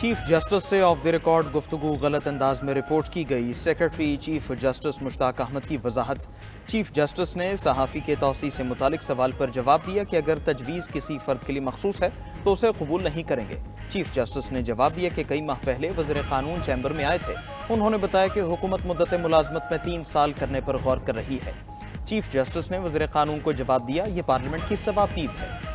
Chief justice से off the record गुफ्तगू गलत अंदाज में रिपोर्ट की गई। Secretary chief justice Mushtaq Ahmed की वजाहत। चीफ जस्टिस ने सहाफ़ी के तौसी से मुतालिक सवाल पर जवाब दिया कि अगर तजवीज़ किसी फ़र्द के लिए मखसूस है तो उसे कबूल नहीं करेंगे। चीफ जस्टिस ने जवाब दिया कि कई माह पहले वज़ीर क़ानून चैम्बर में आए थे। उन्होंने बताया कि हुकूमत मुद्दत मुलाजमत में 3 साल करने पर गौर कर रही है। चीफ जस्टिस ने वज़ीर क़ानून को जवाब दिया, ये पार्लियामेंट की सवाबदीद है।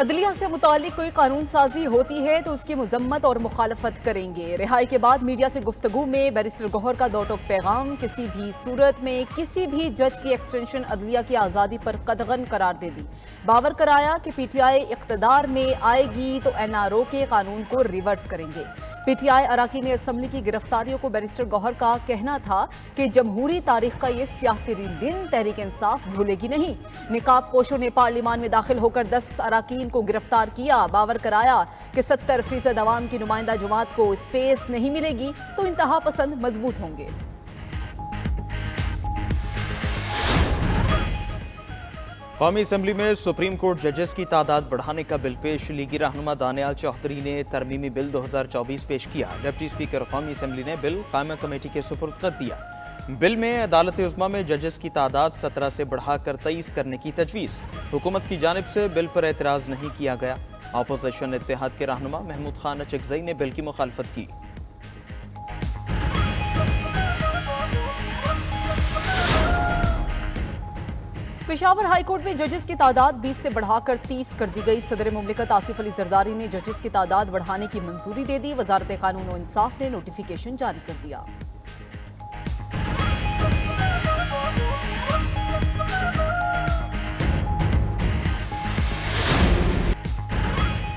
अदलिया से मुतालिक कोई कानून साजी होती है तो उसकी मजम्मत और मुखालफत करेंगे। रिहाई के बाद मीडिया से गुफ्तगू में बैरिस्टर गौहर का दो टोक पैगाम, किसी भी सूरत में किसी भी जज की एक्सटेंशन अदलिया की आज़ादी पर कतगन करार दे दी। बावर कराया कि पीटीआई इक़्तिदार में आएगी तो एनआरओ के कानून को रिवर्स करेंगे। पीटीआई अराकीन असम्बली की गिरफ्तारियों को बैरिस्टर गौहर का कहना था कि जमहूरी तारीख का ये स्याह तरीन दिन तहरीक इंसाफ भूलेगी नहीं। निकाब पोशों ने पार्लियामान में दाखिल होकर 10 अराकीन को गिरफ्तार किया। बावर कराया कि 70% अवाम की नुमाइंदा जमात को स्पेस नहीं मिलेगी तो इंतहा पसंद मजबूत होंगे। कौमी असम्बली में सुप्रीम कोर्ट जजेस की तादाद बढ़ाने का बिल पेश। लीगी रहनुमा दानियाल चौधरी ने तरमीमी बिल 2024 पेश किया। डिप्टी स्पीकर कौमी असम्बली ने बिल कायमा कमेटी के सुपुर्द कर दिया। बिल में अदालत उज़्मा में जजेस की तादाद 17 से बढ़ाकर 23 करने की तजवीज़। हुकूमत की जानिब से बिल पर एतराज़ नहीं किया गया। अपोजिशन इत्तेहाद के रहनुमा महमूद खान अचकज़ई ने बिल की मुखालफत की। पेशावर हाई कोर्ट में जजेस की तादाद 20 से बढ़ाकर 30 कर दी गई। सदर मुमलिकत आसिफ अली जरदारी ने जजेस की तादाद बढ़ाने की मंजूरी दे दी। वजारत कानून और इंसाफ ने नोटिफिकेशन जारी कर दिया।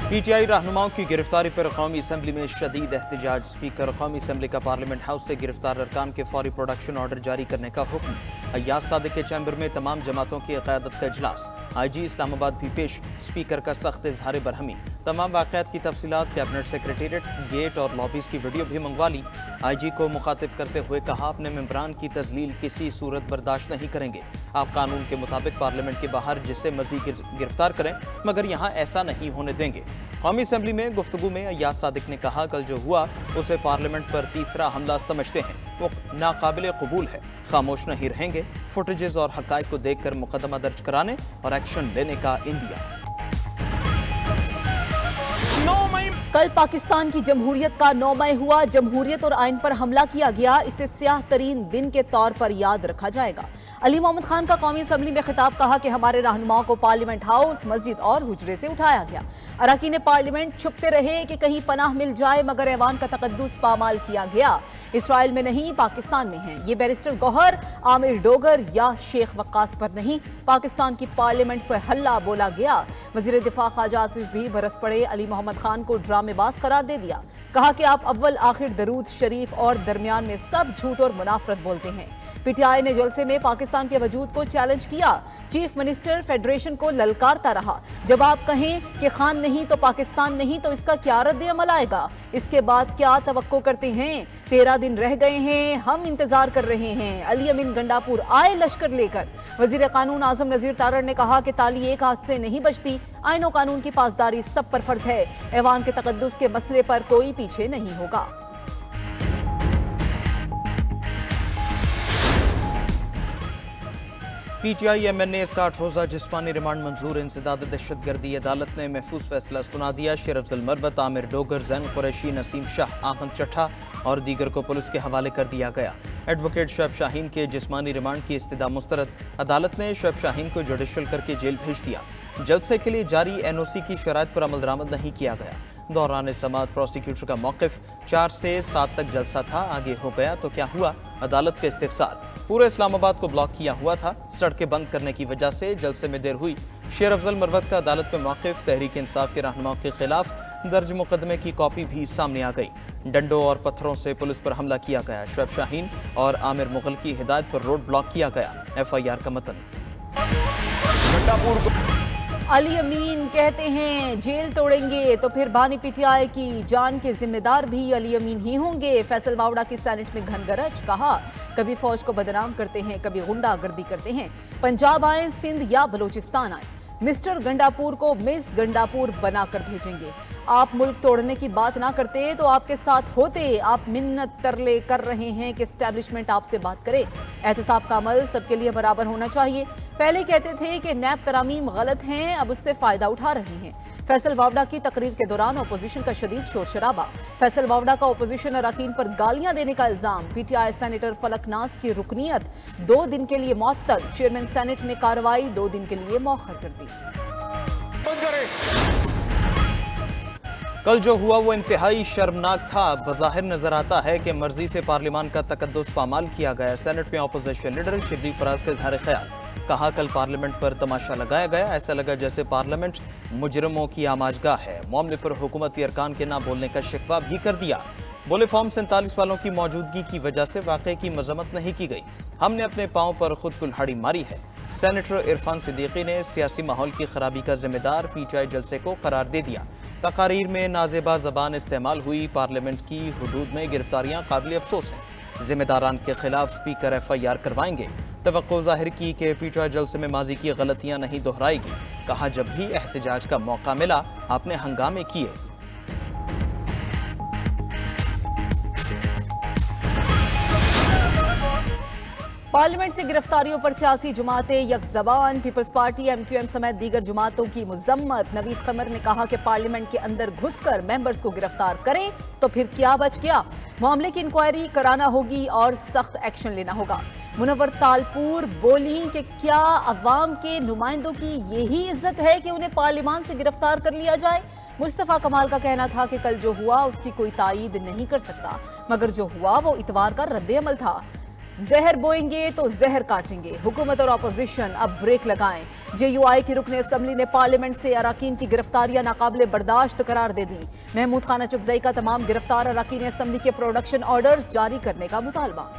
पीटीआई रहनुमाओं की गिरफ्तारी पर कौमी असम्बली में शदीद एहतजाज। स्पीकर कौमी असम्बली का पार्लियामेंट हाउस से गिरफ्तार अरकान के फौरी प्रोडक्शन ऑर्डर जारी करने का हुक्म। अय्याज सादिक के चैम्बर में तमाम जमातों की क़यादत का इजलास। IG इस्लामाबाद भी पेश। स्पीकर का सख्त इजहार बरहमी। तमाम वाक़यात की तफसीलात कैबिनेट सेक्रेटेरिएट, गेट और लॉबीज़ की वीडियो भी मंगवा ली। IG को मुखातिब करते हुए कहा, अपने मेंबरान की तजलील किसी सूरत बर्दाश्त नहीं करेंगे। आप कानून के मुताबिक पार्लियामेंट के बाहर जिसे मर्जी गिरफ्तार करें, मगर यहाँ ऐसा नहीं होने देंगे। कौमी असम्बली में गुफ्तगू में अय्याज सादिक ने कहा, कल जो हुआ उसे पार्लियामेंट पर तीसरा हमला समझते हैं, वो नाकाबिले कबूल है। खामोश नहीं रहेंगे। फुटेजेस और हक़ाइक़ को देखकर मुकदमा दर्ज कराने और एक्शन लेने का इंदिया। कल पाकिस्तान की जमहूरियत का 9 मई हुआ। जमहूरियत और आइन पर हमला किया गया। इसे स्याह तरीन दिन के तौर पर याद रखा जाएगा। अली मोहम्मद खान का कौमी असम्बली में खिताब, कहा कि हमारे रहनुमाओं को पार्लियामेंट हाउस, मस्जिद और हुजरे से उठाया गया। अरकान पार्लियामेंट छुपते रहे कि कहीं पनाह मिल जाए, मगर ऐवान का तकद्दुस पामाल किया गया। इसराइल में नहीं, पाकिस्तान में है। ये बैरिस्टर गौहर, आमिर डोगर या शेख वक्कास पर नहीं, पाकिस्तान की पार्लियामेंट पर हल्ला बोला गया। वजीर दिफा ख्वाजा आसिफ भी बरस पड़े। अली मोहम्मद खान को ड्रामेबाज करार दे दिया। कहा कि आप अव्वल आखिर दरूद शरीफ और दरमियान में सब झूठ और मुनाफरत बोलते हैं। पीटीआई ने जलसे में पाकिस्तान के वजूद को चैलेंज किया। चीफ मिनिस्टर फेडरेशन को ललकारता रहा, जब आप कहें कि खान नहीं तो पाकिस्तान नहीं तो इसका क्या रद्द अमल आएगा? इसके बाद क्या तवक्को करते हैं? 13 दिन रह गए हैं, हम इंतजार कर रहे हैं। अली अमीन गंडापुर आए लश्कर लेकर। वजीर कानून आजम नजीर तारड़ ने कहा कि ताली एक हाथ से नहीं बचती, आईन और कानून की पासदारी सब पर फर्ज है। ऐवान के तकद्दुस के मसले पर कोई पीछे नहीं होगा। PTI MNAs का 8 रोज़ा जिस्मानी रिमांड मंजूर। इंसदाद दहशतगर्दी अदालत ने महफूज फैसला सुना दिया। शेर अफजल मरबत, आमिर डोगर, जैन कुरैशी, नसीम शाह, अहमद चट्ठा और दीगर को पुलिस के हवाले कर दिया गया। एडवोकेट शुएब शाहीन के जिस्मानी रिमांड की इस्तदा मुस्तरद। अदालत ने शुएब शाहीन को जुडिशल करके जेल भेज दिया। जलसे के लिए जारी NOC की शराइत पर अमल दरामद नहीं किया गया। दौरान समाअत प्रोसिक्यूटर का मौक़िफ़ 4 से 7 तक जलसा था, आगे हो गया तो क्या हुआ? अदालत का इस्तिफसार। पूरे इस्लामाबाद को ब्लॉक किया हुआ था। सड़कें बंद करने की वजह से जलसे में देर हुई। शेर अफजल मरवत का अदालत में मौक़िफ़। तहरीक इंसाफ के रहनुमाओं के खिलाफ दर्ज मुकदमे की कॉपी भी सामने आ गई। डंडों और पत्थरों से पुलिस पर हमला किया गया। शुएब शाहीन और आमिर मुगल की हिदायत पर रोड ब्लॉक किया गया। FIR का मतन। अली अमीन कहते हैं जेल तोड़ेंगे तो फिर बानी पीटीआई की जान के जिम्मेदार भी अली अमीन ही होंगे। फैसल वावड़ा की सेनेट में घनगरज, कहा कभी फौज को बदनाम करते हैं, कभी गुंडागर्दी करते हैं। पंजाब आए, सिंध या बलूचिस्तान आए, मिस्टर गंडापुर को मिस गंडापुर बनाकर भेजेंगे। आप मुल्क तोड़ने की बात ना करते तो आपके साथ होते। आप मिन्नत तरले कर रहे हैं कि एस्टैब्लिशमेंट आपसे बात करे। एहतसाब का अमल सबके लिए बराबर होना चाहिए। पहले कहते थे कि नैब तरामीम गलत हैं, अब उससे फायदा उठा रहे हैं। फैसल वावड़ा की तकरीर के दौरान अपोजिशन का शदीद शोर शराबा। फैसल वावड़ा का अपोजिशन अरकान पर गालियां देने का इल्जाम। पीटीआई सेनेटर फलक नाज की रुकनीत 2 दिन के लिए मुअत्तल। चेयरमैन सेनेट ने कार्रवाई 2 दिन के लिए मौखर कर दी। कल जो हुआ वो इंतहाई शर्मनाक था। बज़ाहिर नजर आता है कि मर्जी से पार्लियामान का तकद्दुस पामाल किया गया। सेनेट में अपोजिशन लीडर शबली फराज का इजहार ख्याल, कहा कल पार्लियामेंट पर तमाशा लगाया गया। ऐसा लगा जैसे पार्लियामेंट मुजरमों की आमाजगाह है। मामले पर हुकूमती अरकान के ना बोलने का शिकवा भी कर दिया। बोले फॉर्म 47 वालों की मौजूदगी की वजह से वाकये की मजम्मत नहीं की गई। हमने अपने पाँव पर खुद कुल्हाड़ी मारी है। सेनेटर इरफान सिद्दीकी ने सियासी माहौल की खराबी का जिम्मेदार पीटीआई जलसे को करार दे दिया। तकारीर में नाजेबा जबान इस्तेमाल हुई। पार्लियामेंट की हुदूद में गिरफ्तारियां काबिल अफसोस हैं। जिम्मेदारान के खिलाफ स्पीकर FIR करवाएंगे। तवक्को जाहिर की कि पीटीआई जलसे में माजी की गलतियां नहीं दोहराएगी। कहा जब भी एहतजाज का मौका मिला आपने हंगामे किए। पार्लियामेंट से गिरफ्तारियों पर सियासी जमातें यकजबान। पीपल्स पार्टी MQM समेत दीगर जमातों की मुजम्मत। नवीद कमर ने कहा कि पार्लियामेंट के अंदर घुसकर मेंबर्स को गिरफ्तार करें तो फिर क्या बच गया। मामले की इंक्वायरी कराना होगी और सख्त एक्शन लेना होगा। मुनव्वर तालपुर बोली कि क्या अवाम के नुमाइंदों की यही इज्जत है कि उन्हें पार्लियामान से गिरफ्तार कर लिया जाए। मुस्तफा कमाल का कहना था कि कल जो हुआ उसकी कोई तायीद नहीं कर सकता, मगर जो हुआ वो इतवार का रद्द-ए-अमल था। जहर बोएंगे तो जहर काटेंगे। हुकूमत और अपोजिशन अब ब्रेक लगाएं। JUI की रुकने असम्बली ने पार्लियामेंट से अरकान की गिरफ्तारियां नाकाबिले बर्दाश्त करार दे दी। महमूद खाना चुगजई का तमाम गिरफ्तार अरकान असम्बली के प्रोडक्शन ऑर्डर्स जारी करने का मुतालबा।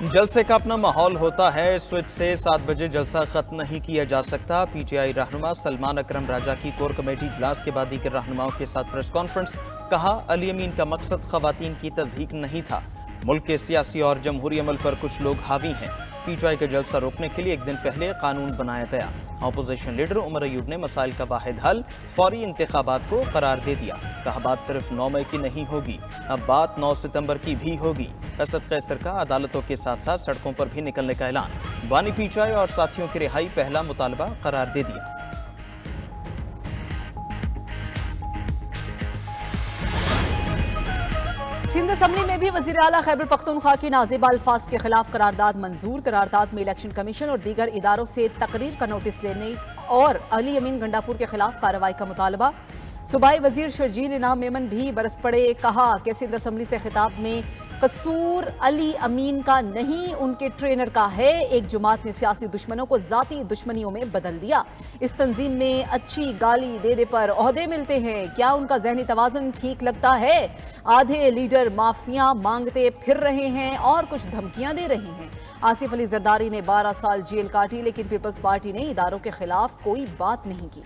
जलसे का अपना माहौल होता है। स्विच से 7 बजे जलसा खत्म नहीं किया जा सकता। पीटीआई रहनुमा सलमान अकरम राजा की कोर कमेटी इजलास के बाद दीगर रहनुमाओं के साथ प्रेस कॉन्फ्रेंस। कहा अली अमीन का मकसद खवातीन की तज़हीक नहीं था। मुल्क के सियासी और जमहूरी अमल पर कुछ लोग हावी हैं। पीटीआई का जलसा रोकने के लिए एक दिन पहले कानून बनाया गया। अपोजिशन लीडर उमर अयूब ने मसाइल का वाहिद हल फौरी इंतखाबात को करार दे दिया। कहा बात सिर्फ 9 मई की नहीं होगी, अब बात 9 सितंबर की भी होगी। असद कैसर का अदालतों के साथ साथ सड़कों पर भी निकलने का ऐलान। बानी पीटीआई और साथियों की रिहाई पहला मुतालबा करार दे दिया। सिंध असम्बली में भी वज़ीर आला खैबर पख्तूनख्वा की नाज़ेबा अल्फाज के खिलाफ करारदाद मंजूर। करारदाद में इलेक्शन कमीशन और दीगर इदारों से तकरीर का नोटिस लेने और अली अमीन गंडापुर के खिलाफ कार्रवाई का मुतालबा। सूबाई वजीर शर्जील इनाम मेमन भी बरस पड़े। कहा कि सिंध असम्बली से खिताब में कसूर अली अमीन का नहीं उनके ट्रेनर का है। एक जमात ने सियासी दुश्मनों को जाती दुश्मनियों में बदल दिया। इस तंजीम में अच्छी गाली देने पर ओहदे मिलते हैं, क्या उनका जहनी तवाज़ुन ठीक लगता है? आधे लीडर माफिया मांगते फिर रहे हैं और कुछ धमकियां दे रहे हैं। आसिफ अली जरदारी ने 12 साल जेल काटी, लेकिन पीपल्स पार्टी ने इदारों के खिलाफ कोई बात नहीं की।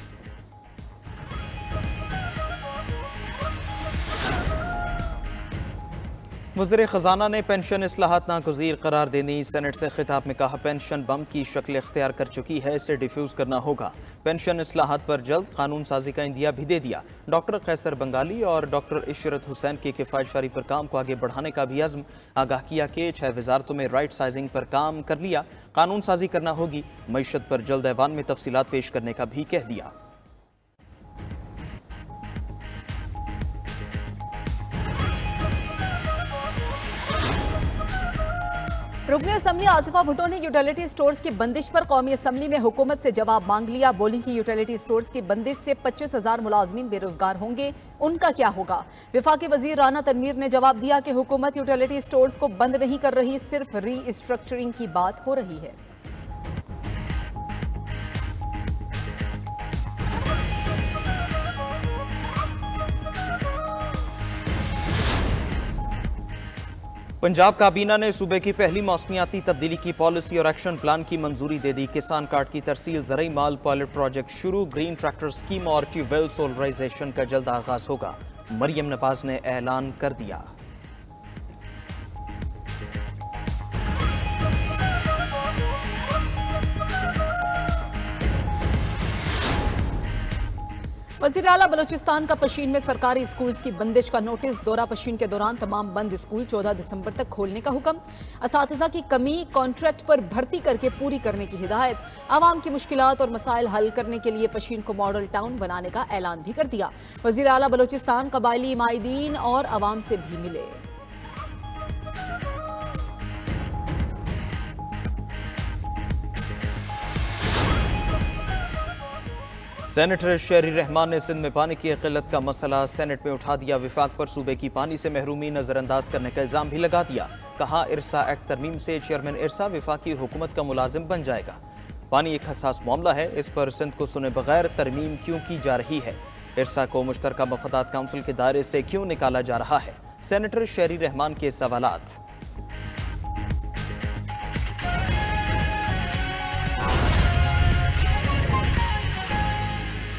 वज़ीर ख़जाना ने पेंशन इस्लाहात नागुज़ीर करार देनी। सेनेट से खिताब में कहा पेंशन बम की शक्ल इख्तियार कर चुकी है, इसे डिफ्यूज़ करना होगा। पेंशन इस्लाहात पर जल्द कानून साजी का इंदिया भी दे दिया। डॉक्टर कैसर बंगाली और डॉक्टर इशरत हुसैन की किफ़ायतशारी पर काम को आगे बढ़ाने का भी अज़्म। आगाह किया कि 6 वजारतों में राइट साइजिंग पर काम कर लिया, कानून साजी करना होगी। मईशत पर जल्द ऐवान में तफसीलात पेश करने का भी कह दिया। रुकने असम्बली आसिफा भुट्टो ने यूटिलिटी स्टोर्स की बंदिश पर कौमी असम्बली में हुकूमत से जवाब मांग लिया। बोली कि यूटिलिटी स्टोर्स की बंदिश से 25,000 मुलाजमीन बेरोजगार होंगे, उनका क्या होगा? विफाकी वजीर राना तनवीर ने जवाब दिया कि हुकूमत यूटिलिटी स्टोर्स को बंद नहीं कर रही, सिर्फ रीस्ट्रक्चरिंग की बात हो रही है। पंजाब काबीना ने सूबे की पहली मौसमियाती तब्दीली की पॉलिसी और एक्शन प्लान की मंजूरी दे दी। किसान कार्ड की तरसील, ज़रई माल पायलट प्रोजेक्ट शुरू, ग्रीन ट्रैक्टर स्कीम और ट्यूबवेल सोलराइजेशन का जल्द आगाज होगा। मरियम नवाज ने ऐलान कर दिया। वज़ीर आला बलूचिस्तान का पशीन में सरकारी स्कूल्स की बंदिश का नोटिस। दौरा पशीन के दौरान तमाम बंद स्कूल 14 दिसंबर तक खोलने का हुक्म। असातिज़ा की कमी कॉन्ट्रैक्ट पर भर्ती करके पूरी करने की हिदायत। आवाम की मुश्किलात और मसाइल हल करने के लिए पशीन को मॉडल टाउन बनाने का ऐलान भी कर दिया। वज़ीर आला बलूचिस्तान कबायली माहिदीन और आवाम से भी मिले। सेनेटर शेरी रहमान ने सिंध में पानी की किल्लत का मसला सेनेट में उठा दिया। विफाक पर सूबे की पानी से महरूमी नजरअंदाज करने का इल्जाम भी लगा दिया। कहा, इरसा एक्ट तरमीम से चेयरमैन इरसा वफाकी हुकूमत का मुलाजिम बन जाएगा। पानी एक हसास मामला है, इस पर सिंध को सुने बगैर तरमीम क्यों की जा रही है? इरसा को मुश्तरका मफादात काउंसिल के दायरे से क्यों निकाला जा रहा है? सेनेटर शेरी रहमान के सवालात।